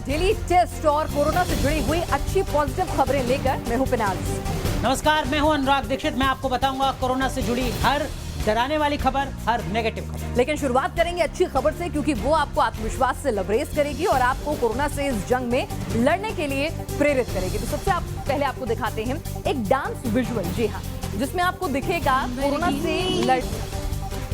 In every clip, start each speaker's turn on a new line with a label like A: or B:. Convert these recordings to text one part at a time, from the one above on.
A: Daily test और corona से जुड़ी हुई अच्छी पॉजिटिव खबरें लेकर मैं हूं पिनाज।
B: नमस्कार, मैं हूं अनुराग दीक्षित। मैं आपको बताऊंगा कोरोना से जुड़ी हर डराने वाली खबर, हर नेगेटिव खबर।
A: लेकिन शुरुआत करेंगे अच्छी खबर से, क्योंकि वो आपको आत्मविश्वास से लबरेज करेगी और आपको कोरोना से इस जंग में लड़ने के लिए प्रेरित करेगी। तो सबसे पहले आपको दिखाते हैं एक डांस विजुअल, जी हाँ, जिसमें आपको दिखेगा कोरोना से लड़।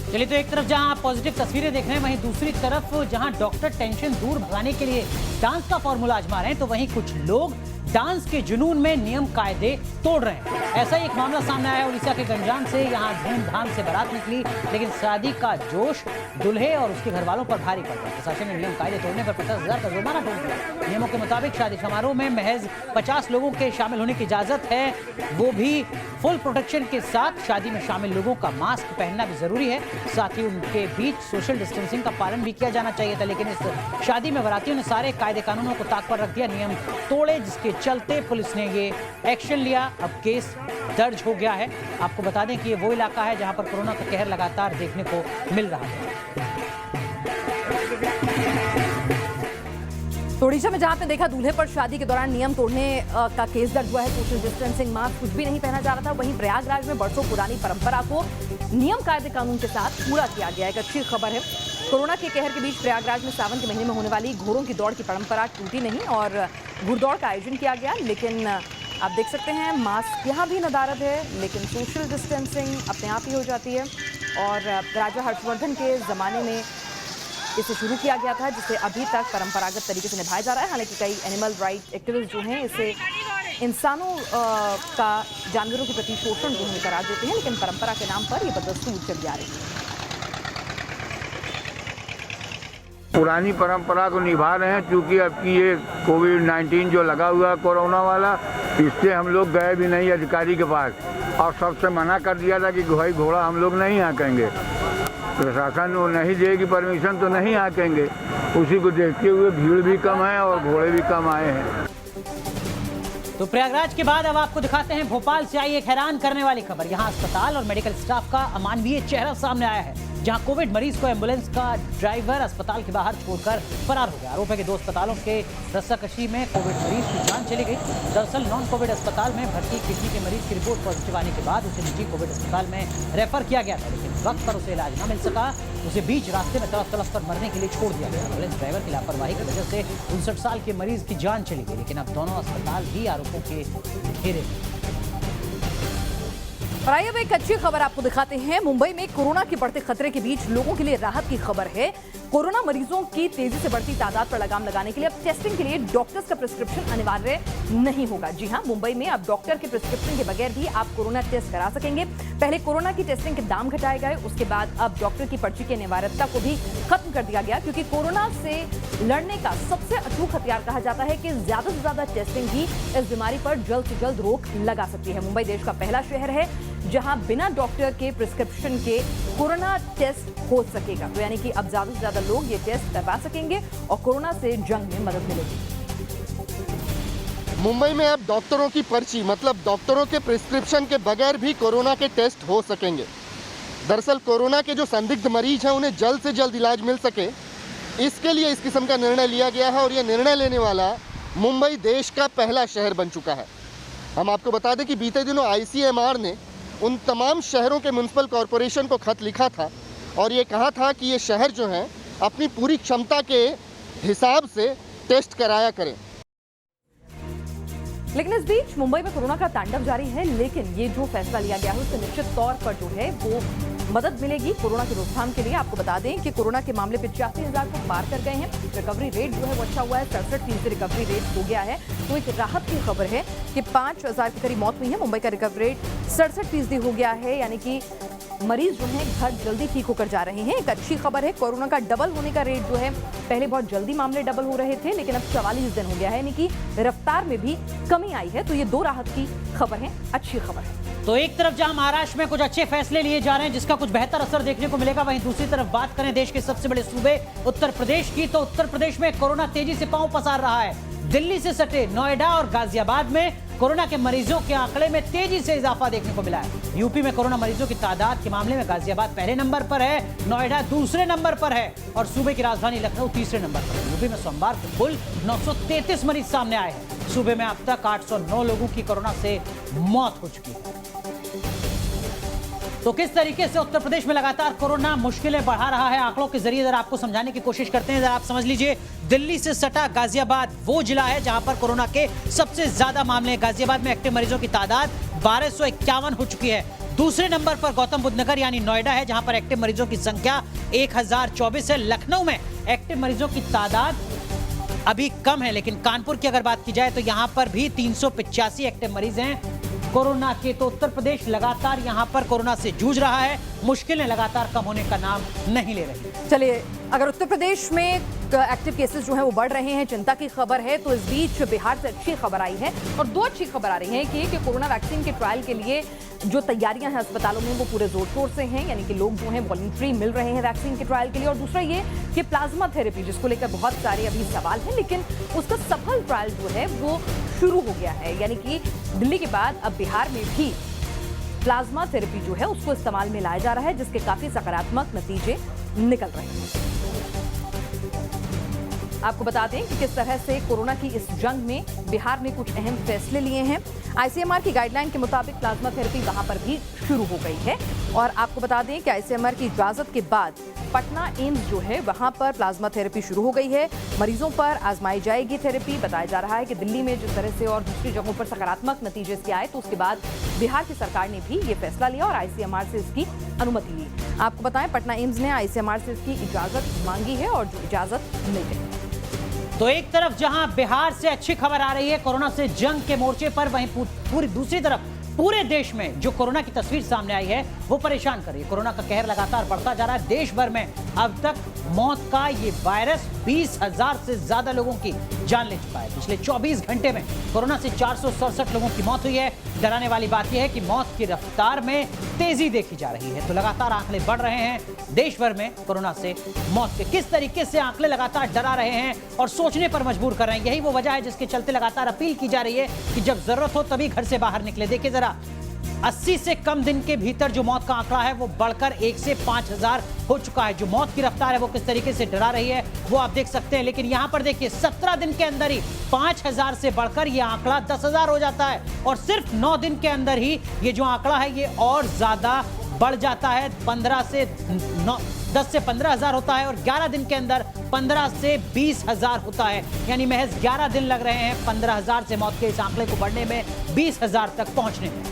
B: चलिए, तो एक तरफ जहां आप पॉजिटिव तस्वीरें देख रहे हैं, वहीं दूसरी तरफ जहां डॉक्टर टेंशन दूर भगाने के लिए डांस का फॉर्मूला आजमा रहे हैं, तो वहीं कुछ लोग डांस के जुनून में नियम कायदे तोड़ रहे हैं। ऐसा ही एक मामला सामने आया है उड़ीसा के गंजाम से। यहाँ धूमधाम से बारात निकली, लेकिन शादी का जोश दूल्हे और उसके घर वालों पर भारी पड़ गया। प्रशासन ने नियम कायदे तोड़ने पर 50,000 का जुर्माना ठोक दिया। नियमों के मुताबिक शादी समारोह में महज 50 लोगों के शामिल होने की इजाजत है, वो भी फुल प्रोटेक्शन के साथ। शादी में शामिल लोगों का मास्क पहनना भी जरूरी है, साथ ही उनके बीच सोशल डिस्टेंसिंग का पालन भी किया जाना चाहिए था। लेकिन इस शादी में बारातियों ने सारे कायदे कानूनों को ताक पर रख दिया, नियम तोड़े, जिसके चलते पुलिस ने ये एक्शन लिया। अब केस दर्ज हो गया है। आपको बता दें कि ये वो इलाका है जहां पर कोरोना का कहर लगातार देखने को मिल रहा है।
A: तो ओडिशा में जहां पे देखा दूल्हे पर शादी के दौरान नियम तोड़ने का केस दर्ज हुआ है, सोशल डिस्टेंसिंग, मास्क कुछ भी नहीं पहना जा रहा था। वहीं प्रयागराज में बरसों पुरानी परंपरा को नियम कायदे कानून के साथ पूरा किया गया। एक अच्छी खबर है, कोरोना के कहर के बीच प्रयागराज में सावन के महीने में होने वाली घोड़ों की दौड़ की परंपरा टूटी नहीं और घुड़दौड़ का आयोजन किया गया। लेकिन आप देख सकते हैं मास्क यहाँ भी नदारद है, लेकिन सोशल डिस्टेंसिंग अपने आप ही हो जाती है। और राजा हर्षवर्धन के ज़माने में इसे शुरू किया गया था, जिसे अभी तक परंपरागत तरीके से निभाया जा रहा है। हालांकि कई एनिमल राइट एक्टिविस्ट जो हैं इसे इंसानों का जानवरों के प्रति शोषण जो है करार देते हैं, लेकिन परंपरा के नाम पर ये बदस्तूर चली आ रही है।
C: पुरानी परंपरा को निभा रहे हैं, क्योंकि अब की ये कोविड-19 जो लगा हुआ है कोरोना वाला, इससे हम लोग गए भी नहीं अधिकारी के पास और सबसे मना कर दिया था कि भाई घोड़ा हम लोग नहीं हाँकेंगे। प्रशासन वो नहीं देगी परमिशन तो नहीं हाँकेंगे। उसी को देखते हुए भीड़ भी कम है और घोड़े भी कम आए हैं।
B: तो प्रयागराज के बाद अब आपको दिखाते हैं भोपाल से आई एक हैरान करने वाली खबर। यहाँ अस्पताल और मेडिकल स्टाफ का अमानवीय चेहरा सामने आया है, जहां कोविड मरीज को एम्बुलेंस का ड्राइवर अस्पताल के बाहर छोड़कर फरार हो गया। आरोप है कि 2 अस्पतालों के रस्साकशी में कोविड मरीज की जान चली गई। दरअसल नॉन कोविड अस्पताल में भर्ती किडनी के मरीज की रिपोर्ट पॉजिटिव आने के बाद उसे निजी कोविड अस्पताल में रेफर किया गया था, लेकिन वक्त पर उसे इलाज न मिल सका। उसे बीच रास्ते में तड़प तड़प कर मरने के लिए छोड़ दिया गया। एम्बुलेंस ड्राइवर की लापरवाही की वजह से 59 साल के मरीज की जान चली गई, लेकिन अब दोनों अस्पताल ही आरोपों के घेरे में।
A: और आइए अब एक अच्छी खबर आपको दिखाते हैं। मुंबई में कोरोना के बढ़ते खतरे के बीच लोगों के लिए राहत की खबर है। कोरोना मरीजों की तेजी से बढ़ती तादाद पर लगाम लगाने के लिए अब टेस्टिंग के लिए डॉक्टर्स का प्रिस्क्रिप्शन अनिवार्य नहीं होगा। जी हां, मुंबई में अब डॉक्टर के प्रिस्क्रिप्शन के बगैर भी आप कोरोना टेस्ट करा सकेंगे। पहले कोरोना की टेस्टिंग के दाम घटाए गए, उसके बाद अब डॉक्टर की पर्ची की अनिवार्यता को भी खत्म कर दिया गया, क्योंकि कोरोना से लड़ने का सबसे अचूक हथियार कहा जाता है कि ज्यादा से ज्यादा टेस्टिंग ही इस बीमारी पर जल्द से जल्द रोक लगा सकती है। मुंबई देश का पहला शहर है जहां बिना डॉक्टर के प्रिस्क्रिप्शन के कोरोना टेस्ट हो सकेगा। तो यानी कि अब ज्यादा से ज्यादा लोग ये टेस्ट करवा सकेंगे और कोरोना से जंग में मदद मिलेगी।
D: मुंबई में अब डॉक्टरों की पर्ची, मतलब डॉक्टरों के प्रिस्क्रिप्शन के बगैर भी कोरोना के टेस्ट हो सकेंगे। दरअसल कोरोना के जो संदिग्ध मरीज हैं उन्हें जल्द से जल्द इलाज मिल सके, इसके लिए इस किस्म का निर्णय लिया गया है। और यह निर्णय लेने वाला मुंबई देश का पहला शहर बन चुका है। हम आपको बता दें कि बीते दिनों ICMR ने उन तमाम शहरों के म्युनिसिपल कॉरपोरेशन को खत लिखा था और ये कहा था कि ये शहर जो हैं अपनी पूरी क्षमता के हिसाब से टेस्ट कराया करें।
A: लेकिन इस बीच मुंबई में कोरोना का तांडव जारी है, लेकिन ये जो फैसला लिया गया है उससे निश्चित तौर पर जो है वो मदद मिलेगी कोरोना की रोकथाम के लिए। आपको बता दें कि कोरोना के मामले 85,000 को पार कर गए हैं। रिकवरी रेट जो है वो अच्छा हुआ है, 67% रिकवरी रेट हो गया है। तो एक राहत की खबर है कि 5,000 के करीब मौत हुई है। मुंबई का रिकवरी रेट 67% हो गया है, यानी कि मरीज जो हैं घर जल्दी ठीक होकर जा रहे हैं। एक अच्छी खबर है, कोरोना का डबल होने का रेट जो है, पहले बहुत जल्दी मामले डबल हो रहे थे, लेकिन अब 44 दिन हो गया है, यानी कि रफ्तार में भी कमी आई है। तो ये 2 राहत की खबर है, अच्छी खबर है।
B: तो एक तरफ जहां महाराष्ट्र में कुछ अच्छे फैसले लिए जा रहे हैं जिसका कुछ बेहतर असर देखने को मिलेगा, वहीं दूसरी तरफ बात करें देश के सबसे बड़े सूबे उत्तर प्रदेश की, तो उत्तर प्रदेश में कोरोना तेजी से पांव पसार रहा है। दिल्ली से सटे नोएडा और गाजियाबाद में कोरोना के मरीजों के आंकड़े में तेजी से इजाफा देखने को मिला है। यूपी में कोरोना मरीजों की तादाद के मामले में गाजियाबाद पहले नंबर पर है, नोएडा दूसरे नंबर पर है और सूबे की राजधानी लखनऊ तीसरे नंबर पर है। यूपी में सोमवार को कुल 933 मरीज सामने आए हैं। सूबे में अब तक 809 लोगों की कोरोना से मौत हो चुकी है। तो किस तरीके से उत्तर प्रदेश में लगातार कोरोना मुश्किलें बढ़ा रहा है, आंकड़ों के जरिए जरा आपको समझाने की कोशिश करते हैं। जरा आप समझ लीजिए, दिल्ली से सटा गाजियाबाद वो जिला है जहां पर कोरोना के सबसे ज्यादा मामले हैं। गाजियाबाद में एक्टिव मरीजों की तादाद 1251 हो चुकी है। दूसरे नंबर पर गौतम बुद्ध नगर यानी नोएडा है जहां पर एक्टिव मरीजों की संख्या 1024 है। लखनऊ में एक्टिव मरीजों की तादाद अभी कम है, लेकिन कानपुर की अगर बात की जाए तो यहां पर भी 385 एक्टिव मरीज हैं कोरोना के। तो उत्तर प्रदेश लगातार यहां पर कोरोना से जूझ रहा है, मुश्किलें लगातार कम होने का नाम नहीं ले रही।
A: चलिए, अगर उत्तर प्रदेश में एक्टिव केसेस जो है वो बढ़ रहे हैं, चिंता की खबर है, तो इस बीच बिहार से अच्छी खबर आई है और दो अच्छी खबर आ रही है कि कोरोना वैक्सीन के ट्रायल के लिए जो तैयारियां हैं अस्पतालों में वो पूरे जोर शोर से हैं, यानी कि लोग जो हैं वॉलंटरी मिल रहे हैं वैक्सीन के ट्रायल के लिए। और दूसरा ये कि प्लाज्मा थेरेपी जिसको लेकर बहुत सारे अभी सवाल हैं, लेकिन उसका सफल ट्रायल जो है वो शुरू हो गया है। यानी कि दिल्ली के बाद अब बिहार में भी प्लाज्मा थेरेपी जो है उसको इस्तेमाल में लाया जा रहा है, जिसके काफी सकारात्मक नतीजे निकल रहे हैं। आपको बता दें कि किस तरह से कोरोना की इस जंग में बिहार ने कुछ अहम फैसले लिए हैं। आईसीएमआर की गाइडलाइन के मुताबिक प्लाज्मा थेरेपी वहां पर भी शुरू हो गई है और आपको बता दें कि आईसीएमआर की इजाजत के बाद पटना एम्स जो है वहां पर प्लाज्मा थेरेपी शुरू हो गई है। मरीजों पर आजमाई जाएगी थेरेपी। बताया जा रहा है कि दिल्ली में जिस तरह से और दूसरी जगहों पर सकारात्मक नतीजे इसके आए, तो उसके बाद बिहार की सरकार ने भी ये फैसला लिया और आईसीएमआर से इसकी अनुमति ली। आपको बताएं, पटना एम्स ने आईसीएमआर से इसकी इजाजत मांगी है और जो इजाजत मिल गई।
B: तो एक तरफ जहां बिहार से अच्छी खबर आ रही है कोरोना से जंग के मोर्चे पर, वहीं पूरी दूसरी तरफ पूरे देश में जो कोरोना की तस्वीर सामने आई है वो परेशान कर रही है। कोरोना का कहर लगातार बढ़ता जा रहा है। देश भर में अब तक मौत का ये वायरस 20,000 से ज्यादा लोगों की जान ले चुका है। पिछले 24 घंटे में कोरोना से 467 लोगों की मौत हुई है। डराने वाली बात यह है कि मौत की रफ्तार में तेजी देखी जा रही है। तो लगातार आंकड़े बढ़ रहे हैं देश भर में कोरोना से मौत के। किस तरीके से आंकड़े लगातार डरा रहे हैं और सोचने पर मजबूर कर रहे हैं, यही वो वजह है जिसके चलते लगातार अपील की जा रही है कि जब जरूरत हो तभी घर से बाहर निकले। देखिए जरा, 80 से कम दिन के भीतर जो मौत का आंकड़ा है वो बढ़कर 1 से 5,000 हो चुका है। जो मौत की रफ्तार है वो किस तरीके से डरा रही है वो आप देख सकते हैं। लेकिन यहां पर देखिए, 17 दिन के अंदर ही 5,000 से बढ़कर ये आंकड़ा 10,000 हो जाता है और सिर्फ 9 दिन के अंदर ही ये जो आंकड़ा है ये और ज्यादा बढ़ जाता है। 10 से 15,000 होता है और 11 दिन के अंदर 15 से 20,000 होता है। यानी महज 11 दिन लग रहे हैं 15,000 से मौत के इस आंकड़े को बढ़ने में, 20,000 तक पहुंचने में।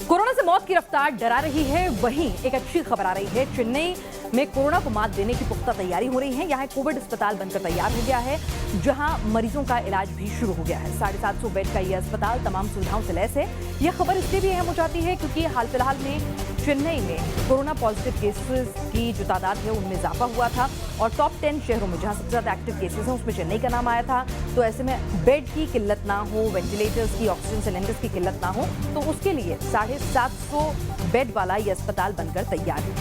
A: कोरोना से मौत की रफ्तार डरा रही है, वहीं एक अच्छी खबर आ रही है। चेन्नई में कोरोना को मात देने की पुख्ता तैयारी हो रही है। यहाँ कोविड अस्पताल बनकर तैयार हो गया है, जहां मरीजों का इलाज भी शुरू हो गया है। 750 बेड का यह अस्पताल तमाम सुविधाओं से लैस है। यह खबर इसलिए भी अहम हो जाती है क्योंकि हाल फिलहाल में चेन्नई में कोरोना पॉजिटिव केसेस की जो तादाद है उनमें इजाफा हुआ था और टॉप 10 शहरों में जहां सबसे ज्यादा एक्टिव केसेस हैं उसमें चेन्नई का नाम आया था। तो ऐसे में बेड की किल्लत ना हो, वेंटिलेटर्स की, ऑक्सीजन सिलेंडर्स की किल्लत ना हो, तो उसके लिए 750 बेड वाला यह अस्पताल बनकर तैयार है।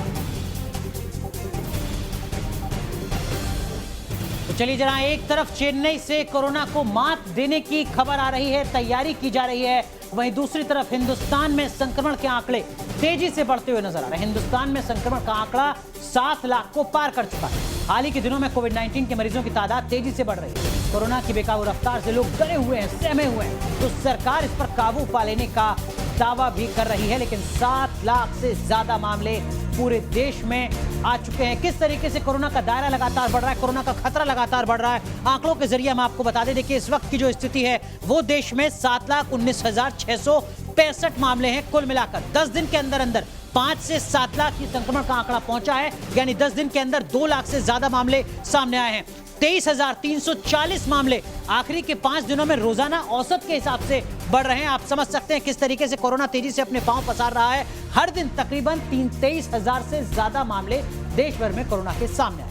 B: तो चलिए जरा, एक तरफ चेन्नई से कोरोना को मात देने की खबर आ रही है, तैयारी की जा रही है, वहीं दूसरी तरफ हिंदुस्तान में संक्रमण के आंकड़े तेजी से बढ़ते हुए नजर आ रहे हैं। हिंदुस्तान में संक्रमण का आंकड़ा 7 लाख को पार कर चुका है। हाल ही के दिनों में कोविड-19 के मरीजों की तादाद तेजी से बढ़ रही है। कोरोना की बेकाबू रफ्तार से लोग डरे हुए हैं, सहमे हुए हैं। तो सरकार इस पर काबू पा लेने का दावा भी कर रही है, लेकिन 7 लाख से ज्यादा मामले पूरे देश में आ चुके हैं। किस तरीके से कोरोना का दायरा लगातार बढ़ रहा है, कोरोना का खतरा लगातार बढ़ रहा है, आंकड़ों के जरिए हम आपको बता दें। देखिए, इस वक्त की जो स्थिति है वो देश में 7,19,665 मामले हैं कुल मिलाकर। 10 दिन के अंदर अंदर 5 से 7 लाख की संक्रमण का आंकड़ा पहुंचा है, यानी 10 दिन के अंदर 2 लाख से ज्यादा मामले सामने आए हैं। 23,340 मामले आखिरी के 5 दिनों में रोजाना औसत के हिसाब से बढ़ रहे हैं। आप समझ सकते हैं किस तरीके से कोरोना तेजी से अपने पांव पसार रहा है। हर दिन तकरीबन 23,000 से ज्यादा मामले देश भर में कोरोना के सामने आए।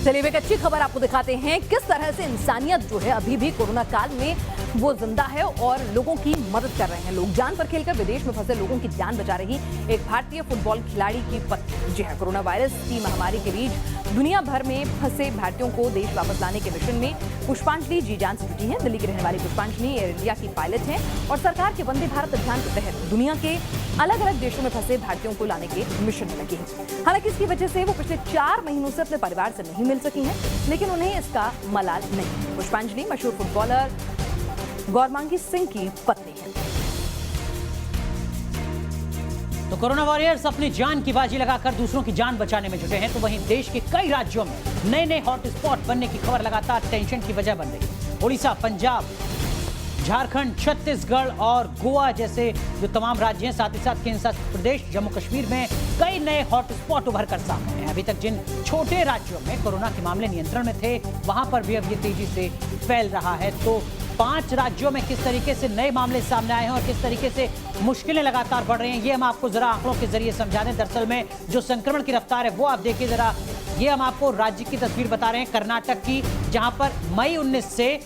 A: चलिए एक अच्छी खबर आपको दिखाते हैं किस तरह से इंसानियत जो है अभी भी कोरोना काल में वो जिंदा है और लोगों की मदद कर रहे हैं लोग। जान पर खेलकर विदेश में फंसे लोगों की जान बचा रही एक भारतीय फुटबॉल खिलाड़ी की पत्नी। जी हाँ, कोरोना वायरस की महामारी के बीच दुनिया भर में फंसे भारतीयों को देश वापस लाने के मिशन में पुष्पांजलि जी जान से जुटी हैं। दिल्ली की रहने वाली पुष्पांजलि एयर इंडिया की पायलट हैं और सरकार के वंदे भारत अभियान के तहत दुनिया के अलग अलग देशों में फंसे भारतीयों को लाने के मिशन में लगी हैं। हालांकि इसकी वजह से वो पिछले 4 महीनों से अपने परिवार से नहीं मिल सकी हैं, लेकिन उन्हें इसका मलाल नहीं। पुष्पांजलि मशहूर फुटबॉलर गौरमांगी सिंह की पत्नी है।
B: तो कोरोना वॉरियर्स अपनी जान की बाजी लगाकर दूसरों की जान बचाने में जुटे हैं, तो वहीं देश के कई राज्यों में नए नए हॉटस्पॉट बनने की खबर लगातार टेंशन की वजह बन रही है। उड़ीसा, पंजाब, झारखंड, छत्तीसगढ़ और गोवा जैसे जो तमाम राज्य हैं, साथ ही साथ केंद्र शासित प्रदेश जम्मू कश्मीर में कई नए हॉटस्पॉट उभर कर सामने हैं। अभी तक जिन छोटे राज्यों में कोरोना के मामले नियंत्रण में थे, वहां पर भी अब ये तेजी से फैल रहा है। तो 5 राज्यों में किस तरीके से नए मामले सामने आए हैं और किस तरीके से मुश्किलें लगातार बढ़ रही हैं, ये हम आपको जरा आंकड़ों के जरिए समझा दें। दरअसल में जो संक्रमण की रफ्तार है वो आप देखिए जरा। ये हम आपको राज्य की तस्वीर बता रहे हैं, कर्नाटक की, जहां पर मई 19 से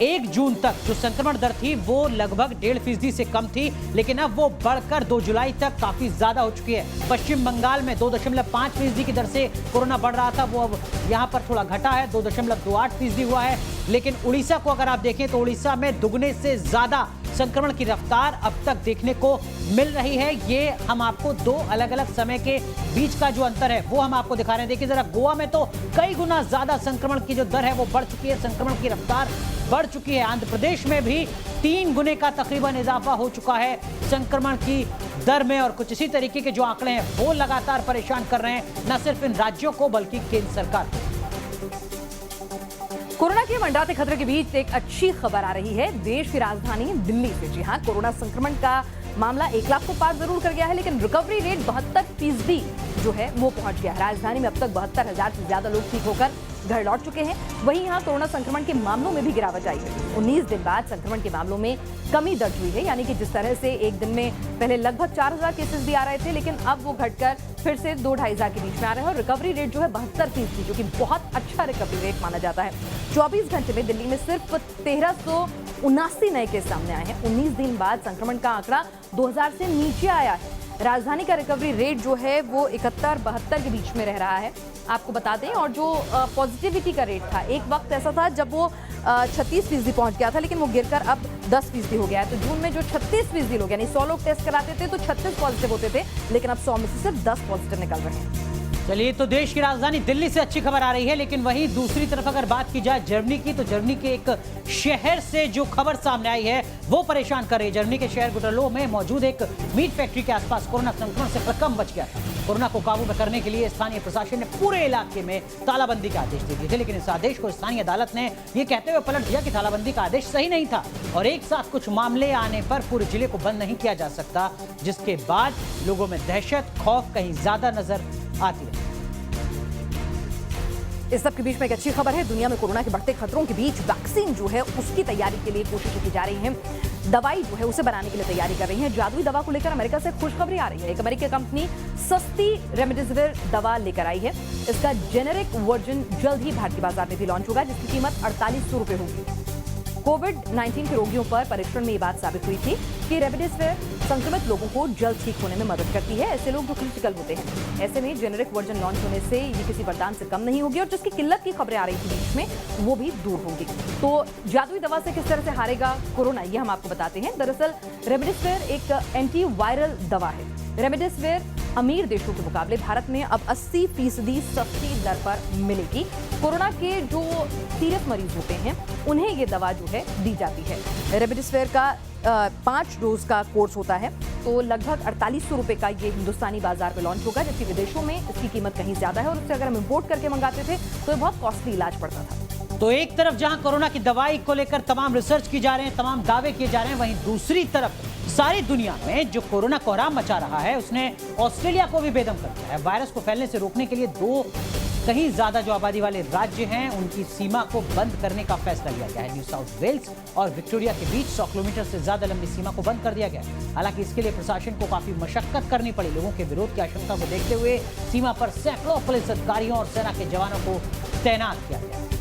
B: 1 जून तक जो संक्रमण दर थी वो लगभग 1.5% से कम थी, लेकिन अब वो बढ़कर 2 जुलाई तक काफी ज्यादा हो चुकी है। पश्चिम बंगाल में 2.5% की दर से कोरोना बढ़ रहा था, वो अब यहाँ पर थोड़ा घटा है, 2.28% हुआ है। लेकिन उड़ीसा को अगर आप देखें तो उड़ीसा में दुगने से ज्यादा संक्रमण की रफ्तार अब तक देखने को मिल रही है। ये हम आपको 2 अलग अलग समय के बीच का जो अंतर है वो हम आपको दिखा रहे हैं। देखिए जरा, गोवा में तो कई गुना ज्यादा संक्रमण की जो दर है वो बढ़ चुकी है, संक्रमण की रफ्तार बढ़ चुकी है। आंध्र प्रदेश में भी 3 गुने का तकरीबन इजाफा हो चुका है संक्रमण की दर में, और कुछ इसी तरीके के जो आंकड़े हैं वो लगातार परेशान कर रहे हैं न सिर्फ इन राज्यों को बल्कि केंद्र सरकार को।
A: कोरोना के मंडराते खतरे के बीच एक अच्छी खबर आ रही है देश की राजधानी दिल्ली से। जी हां, कोरोना संक्रमण का मामला 1 लाख को पार जरूर कर गया है, लेकिन रिकवरी रेट 72% जो है वो पहुंच गया है। राजधानी में अब तक 72,000 से ज्यादा लोग ठीक होकर घर लौट चुके हैं। वहीं यहाँ कोरोना संक्रमण के मामलों में भी गिरावट आई है। 19 दिन बाद संक्रमण के मामलों में कमी दर्ज हुई है, यानी कि जिस तरह से एक दिन में पहले लगभग 4,000 केसेस भी आ रहे थे, लेकिन अब वो घटकर फिर से 2-2,500 के बीच में आ रहे हैं। और रिकवरी रेट जो है 72%, जो कि बहुत अच्छा रिकवरी रेट माना जाता है। 24 घंटे में दिल्ली में सिर्फ 1379 नए केस सामने आए हैं। 19 दिन बाद संक्रमण का आंकड़ा 2000 से नीचे आया है। राजधानी का रिकवरी रेट जो है वो 71-72 के बीच में रह रहा है, आपको बता दें। और जो पॉजिटिविटी का रेट था, एक वक्त ऐसा था जब वो 36% पहुंच गया था, लेकिन वो गिरकर अब 10% हो गया है। तो जून में जो 36% लोग, यानी 100 लोग टेस्ट कराते थे तो 36 पॉजिटिव होते थे, लेकिन अब 100 में से सिर्फ 10 पॉजिटिव निकल रहे हैं।
B: चलिए, तो देश की राजधानी दिल्ली से अच्छी खबर आ रही है, लेकिन वहीं दूसरी तरफ अगर बात की जाए जर्मनी की, तो जर्मनी के एक शहर से जो खबर सामने आई है वो परेशान कर रही है। जर्मनी के शहर गुटरलो में मौजूद एक मीट फैक्ट्री के आसपास कोरोना संक्रमण से प्रकम बच गया था। कोरोना को काबू में करने के लिए स्थानीय प्रशासन ने पूरे इलाके में तालाबंदी का आदेश दे दिए थे, लेकिन इस आदेश को स्थानीय अदालत ने ये कहते हुए पलट दिया कि तालाबंदी का आदेश सही नहीं था और एक साथ कुछ मामले आने पर पूरे जिले को बंद नहीं किया जा सकता, जिसके बाद लोगों में दहशत, खौफ कहीं ज्यादा नजर आती है।
A: इस सब के बीच में एक अच्छी खबर है, दुनिया में कोरोना के बढ़ते खतरों के बीच वैक्सीन जो है उसकी तैयारी के लिए कोशिशें की जा रही हैं। दवाई जो है उसे बनाने के लिए तैयारी कर रही है। जादुई दवा को लेकर अमेरिका से खुशखबरी आ रही है। एक अमेरिकी कंपनी सस्ती रेमडेसिविर दवा लेकर आई है। इसका जेनेरिक वर्जन जल्द ही भारतीय बाजार में भी लॉन्च होगा, जिसकी कीमत 4800 रुपए होगी। कोविड-19 के रोगियों पर परीक्षण में ये बात साबित हुई थी कि रेमडेसिविर संक्रमित लोगों को जल्द ठीक होने में मदद करती है, ऐसे लोग जो क्रिटिकल होते हैं। ऐसे में जेनेरिक वर्जन लॉन्च होने से ये किसी वरदान से कम नहीं होगी और जिसकी किल्लत की खबरें आ रही थी बीच में वो भी दूर होगी। तो जादुई दवा से किस तरह से हारेगा कोरोना, ये हम आपको बताते हैं। दरअसल रेमडेसिविर एक एंटी वायरल दवा है। रेमडेसिविर अमीर देशों के मुकाबले भारत में अब 80% सस्ती दर पर मिलेगी। कोरोना के जो सीरियस मरीज होते हैं उन्हें ये दवा जो है दी जाती है। रेमडेसिविर का 5 डोज का कोर्स होता है, तो लगभग 4800 रुपए का ये हिंदुस्तानी बाजार पे लॉन्च होगा, जबकि विदेशों में इसकी कीमत कहीं ज्यादा है और उससे अगर हम इंपोर्ट करके मंगाते थे तो ये बहुत कॉस्टली इलाज पड़ता था।
B: तो एक तरफ जहां कोरोना की दवाई को लेकर तमाम रिसर्च की जा रहे हैं, तमाम दावे किए जा रहे हैं, वहीं दूसरी तरफ सारी दुनिया में जो कोरोना कोहराम मचा रहा है उसने ऑस्ट्रेलिया को भी बेदम कर दिया है। वायरस को फैलने से रोकने के लिए 2 कहीं ज्यादा जो आबादी वाले राज्य हैं उनकी सीमा को बंद करने का फैसला लिया गया है। न्यू साउथ वेल्स और विक्टोरिया के बीच 100 किलोमीटर से ज्यादा लंबी सीमा को बंद कर दिया गया है। हालांकि इसके लिए प्रशासन को काफी मशक्कत करनी पड़ी। लोगों के विरोध की आशंका को देखते हुए सीमा पर सैकड़ों पुलिस अधिकारियों और सेना के जवानों को तैनात किया गया है।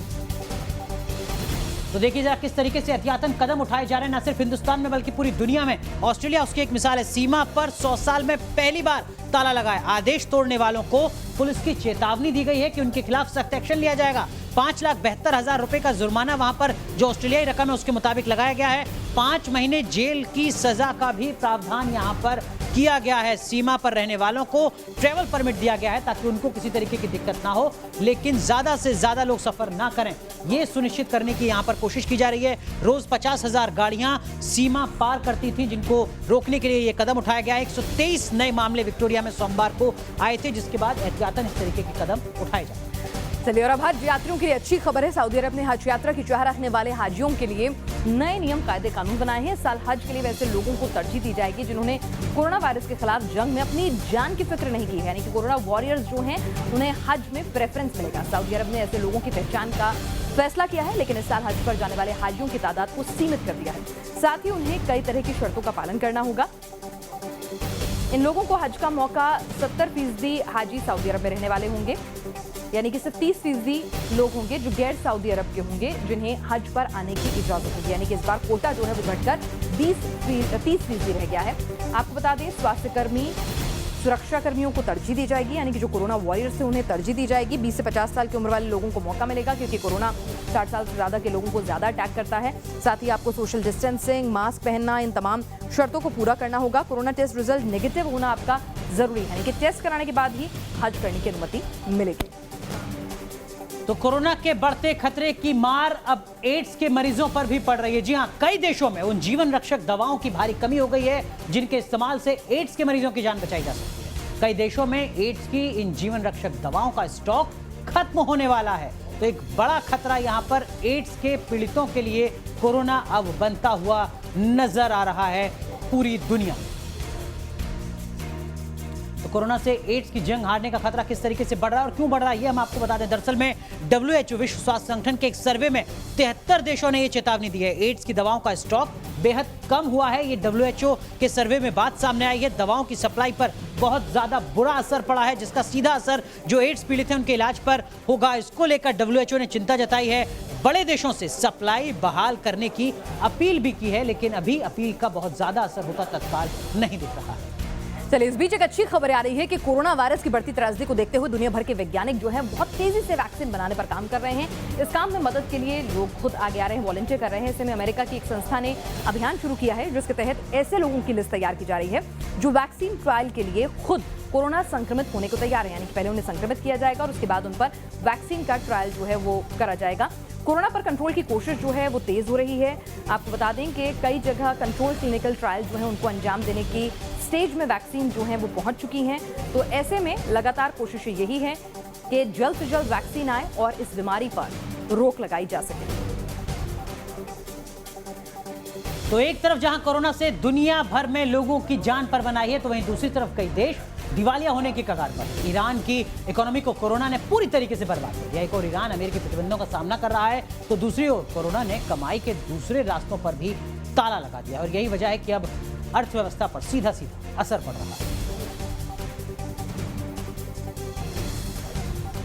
B: तो देखिए जरा किस तरीके से एहतियातन कदम उठाए जा रहे हैं, न सिर्फ हिंदुस्तान में बल्कि पूरी दुनिया में। ऑस्ट्रेलिया उसकी एक मिसाल है। सीमा पर 100 साल में पहली बार ताला लगा है। आदेश तोड़ने वालों को पुलिस की चेतावनी दी गई है कि उनके खिलाफ सख्त एक्शन लिया जाएगा। 5,72,000 रुपए का जुर्माना वहां पर जो ऑस्ट्रेलियाई रकम है उसके मुताबिक लगाया गया है। 5 महीने जेल की सजा का भी प्रावधान यहां पर किया गया है। सीमा पर रहने वालों को ट्रैवल परमिट दिया गया है ताकि उनको किसी तरीके की दिक्कत ना हो, लेकिन ज्यादा से ज्यादा लोग सफर ना करें, ये सुनिश्चित करने की यहां पर कोशिश की जा रही है। रोज 50,000 गाड़ियां सीमा पार करती थी, जिनको रोकने के लिए यह कदम उठाया गया है। 123 नए मामले विक्टोरिया में सोमवार को आए थे, जिसके बाद एहतियातन इस तरीके के कदम उठाए जाए।
A: चलिए, और अब हज यात्रियों के लिए अच्छी खबर है। सऊदी अरब ने हज यात्रा की चाह रखने वाले हाजियों के लिए नए नियम कायदे कानून बनाए हैं। इस साल हज के लिए वैसे लोगों को तरजीह दी जाएगी जिन्होंने कोरोना वायरस के खिलाफ जंग में अपनी जान की फिक्र नहीं की है, यानी कि कोरोना वॉरियर्स जो हैं उन्हें हज में प्रेफरेंस मिलेगा। सऊदी अरब ने ऐसे लोगों की पहचान का फैसला किया है, लेकिन इस साल हज पर जाने वाले हाजियों की तादाद को सीमित कर दिया है। साथ ही उन्हें कई तरह की शर्तों का पालन करना होगा। इन लोगों को हज का मौका 70% हाजी सऊदी अरब में रहने वाले होंगे, यानी कि सिर्फ 30% लोग होंगे जो गैर सऊदी अरब के होंगे जिन्हें हज पर आने की इजाजत होगी। यानी कि इस बार कोटा जो है वो घटकर 30% रह गया है। आपको बता दें, स्वास्थ्य कर्मी, सुरक्षा कर्मियों को तरजीह दी जाएगी, यानी कि जो कोरोना वॉरियर्स हैं उन्हें तरजीह दी जाएगी। 20 से 50 साल की उम्र वाले लोगों को मौका मिलेगा क्योंकि कोरोना 60 साल से ज्यादा के लोगों को ज्यादा अटैक करता है। साथ ही आपको सोशल डिस्टेंसिंग, मास्क पहनना, इन तमाम शर्तों को पूरा करना होगा। कोरोना टेस्ट रिजल्ट नेगेटिव होना आपका जरूरी है, यानी कि टेस्ट कराने के बाद ही हज करने की अनुमति मिलेगी।
B: तो कोरोना के बढ़ते खतरे की मार अब एड्स के मरीजों पर भी पड़ रही है। जी हां, कई देशों में उन जीवन रक्षक दवाओं की भारी कमी हो गई है जिनके इस्तेमाल से एड्स के मरीजों की जान बचाई जा सकती है। कई देशों में एड्स की इन जीवन रक्षक दवाओं का स्टॉक खत्म होने वाला है। तो एक बड़ा खतरा यहां पर एड्स के पीड़ितों के लिए कोरोना अब बनता हुआ नजर आ रहा है पूरी दुनिया में। तो कोरोना से एड्स की जंग हारने का खतरा किस तरीके से बढ़ रहा है और क्यों बढ़ रहा है, ये हम आपको बता दें। दरअसल में WHO विश्व स्वास्थ्य संगठन के एक सर्वे में 73 देशों ने यह चेतावनी दी है। एड्स की दवाओं का स्टॉक बेहद कम हुआ है। ये WHO के सर्वे में बात सामने आई है। दवाओं की सप्लाई पर बहुत ज्यादा बुरा असर पड़ा है, जिसका सीधा असर जो एड्स पीड़ित हैं उनके इलाज पर होगा। इसको लेकर WHO ने चिंता जताई है। बड़े देशों से सप्लाई बहाल करने की अपील भी की है, लेकिन अभी अपील का बहुत ज्यादा असर होता तत्काल नहीं दिख रहा है।
A: चलिए, इस बीच एक अच्छी खबर आ रही है कि कोरोना वायरस की बढ़ती त्रासदी को देखते हुए दुनिया भर के वैज्ञानिक जो हैं बहुत तेजी से वैक्सीन बनाने पर काम कर रहे हैं। इस काम में मदद के लिए लोग खुद आगे आ रहे हैं, वॉलंटियर कर रहे हैं। ऐसे में अमेरिका की एक संस्था ने अभियान शुरू किया है जिसके तहत ऐसे लोगों की लिस्ट तैयार की जा रही है जो वैक्सीन ट्रायल के लिए खुद कोरोना संक्रमित होने को तैयार है, यानी कि पहले उन्हें संक्रमित किया जाएगा और उसके बाद उन पर वैक्सीन का ट्रायल जो है वो करा जाएगा। कोरोना पर कंट्रोल की कोशिश जो है वो तेज हो रही है। आपको बता दें कि कई जगह कंट्रोल क्लिनिकल ट्रायल जो है उनको अंजाम देने की स्टेज में वैक्सीन जो है वो पहुंच चुकी हैं। तो ऐसे में लगातार कोशिश यही है कि जल्द से जल्द वैक्सीन आए और इस बीमारी पर रोक लगाई जा सके।
B: तो एक तरफ जहां कोरोना से दुनिया भर में लोगों की जान पर बनाई है, तो वहीं दूसरी तरफ कई देश दिवालिया होने की कगार पर। ईरान की इकोनॉमी को कोरोना ने पूरी तरीके से बर्बाद कर दिया। एक और ईरान अमेरिकी प्रतिबंधों का सामना कर रहा है, तो दूसरी ओर कोरोना ने कमाई के दूसरे रास्तों पर भी ताला लगा दिया और यही वजह है कि अब अर्थव्यवस्था पर सीधा सीधा असर पड़ रहा है।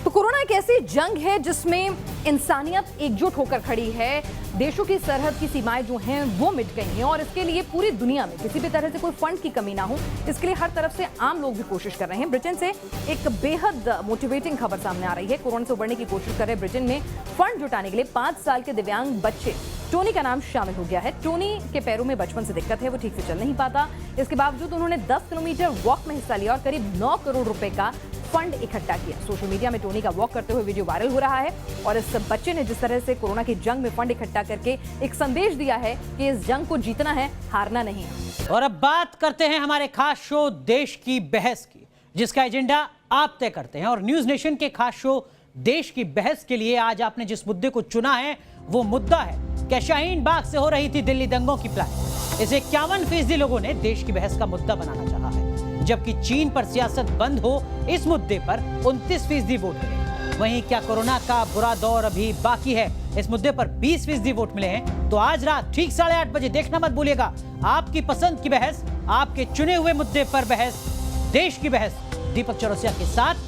A: तो कोरोना एक ऐसी जंग है जिसमें इंसानियत एकजुट होकर खड़ी है। देशों की सरहद की सीमाएं जो हैं वो मिट गई हैं और इसके लिए पूरी दुनिया में किसी भी तरह से कोई फंड की कमी ना हो, इसके लिए हर तरफ से आम लोग भी कोशिश कर रहे हैं। ब्रिटेन से एक बेहद मोटिवेटिंग खबर सामने आ रही है। कोरोना से उबरने की कोशिश कर रहे ब्रिटेन में फंड जुटाने के लिए 5 साल के दिव्यांग बच्चे टोनी का नाम शामिल हो गया है। टोनी के पैरों में बचपन से दिक्कत है, वो ठीक से चल नहीं पाता। इसके बावजूद उन्होंने 10 किलोमीटर वॉक में हिस्सा लिया और करीब 9 करोड़ रुपए का फंड इकट्ठा किया। सोशल मीडिया में टोनी का वॉक करते हुए वीडियो वायरल हो रहा है और इस बच्चे ने जिस तरह से कोरोना की जंग में फंड इकट्ठा करके एक संदेश दिया है कि इस जंग को जीतना है, हारना नहीं।
B: और अब बात करते हैं हमारे खास शो देश की बहस की, जिसका एजेंडा आप तय करते हैं। और न्यूज नेशन के खास शो देश की बहस के लिए आज आपने जिस मुद्दे को चुना है वो मुद्दा है क्या शाहीन बाग से हो रही थी दिल्ली दंगों की प्लानिंग। इसे 51% लोगों ने देश की बहस का मुद्दा बनाना चाहा है, जबकि चीन पर सियासत बंद हो इस मुद्दे पर 29% वोट मिले। वहीं क्या कोरोना का बुरा दौर अभी बाकी है, इस मुद्दे पर 20% वोट मिले हैं। तो आज रात ठीक 8:30 बजे देखना मत भूलिएगा आपकी पसंद की बहस, आपके चुने हुए मुद्दे पर बहस, देश की बहस, दीपक चौरसिया के साथ